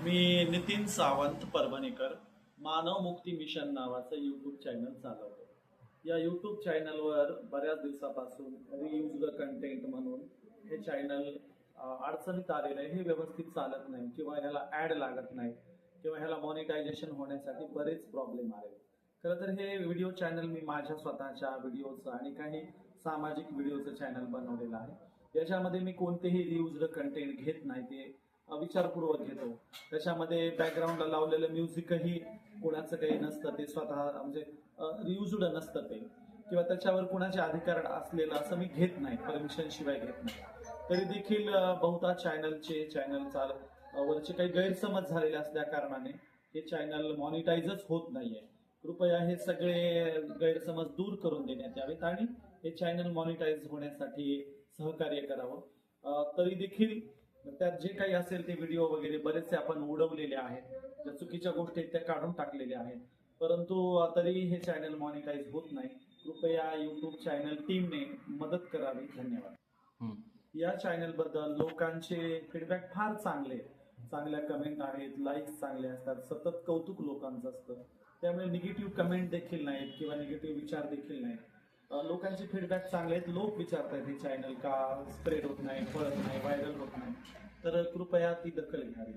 मी नितीन सावंत परभणीकर मानव मुक्ती मिशन नावाचं YouTube channel चालवतो. या यूट्यूब चॅनलवर बऱ्याच दिवसापासून रियूज्ड कंटेंट म्हणून हे चॅनल अडचणीत आलेलं आहे. हे व्यवस्थित चालत नाही किंवा ह्याला ॲड लागत नाही किंवा ह्याला मॉनिटायझेशन होण्यासाठी बरेच प्रॉब्लेम आले. खरं तर हे व्हिडिओ चॅनल मी माझ्या स्वतःच्या व्हिडिओचं आणि काही सामाजिक व्हिडिओचं चॅनल बनवलेलं आहे. याच्यामध्ये मी कोणतेही रियूज्ड कंटेंट घेत नाही, ते विचारपूर्वक घेतो. त्याच्यामध्ये बॅकग्राऊंडला लावलेलं म्युझिकही कोणाचं काही नसतं, ते स्वतः म्हणजे रियूज्ड नसतं ते, किंवा त्याच्यावर कोणाचे अधिकार असलेलं असं मी घेत नाही, परमिशन शिवाय घेत नाही. तरी देखील बहुधा चॅनल वरचे काही गैरसमज झालेले असल्या कारणाने हे चॅनल मॉनिटाईजच होत नाहीये. कृपया हे सगळे गैरसमज दूर करून देण्यात यावेत आणि हे चॅनल मॉनिटाईज होण्यासाठी सहकार्य करावं. तरी देखील त्यात जे काही असेल ते व्हिडिओ वगैरे बरेचसे आपण उडवलेले आहेत, ज्या चुकीच्या गोष्टी त्या काढून टाकलेल्या आहेत, परंतु तरी हे चॅनल मॉनिटाईज होत नाही. कृपया युट्यूब चॅनल टीमने मदत करावी. धन्यवाद. या चॅनल बद्दल लोकांचे फीडबॅक फार चांगले, चांगल्या कमेंट आहेत, लाईक्स चांगले असतात, सतत कौतुक लोकांचं असतं. त्यामुळे निगेटिव्ह कमेंट देखील नाहीत किंवा निगेटिव्ह विचार देखील नाहीत. लोकांचे फीडबॅक चांगले आहेत. लोक विचारतात हे चॅनल का स्प्रेड होत नाही, पळत नाही, व्हायरल होत नाही. तर कृपया ती दखल घ्यावी.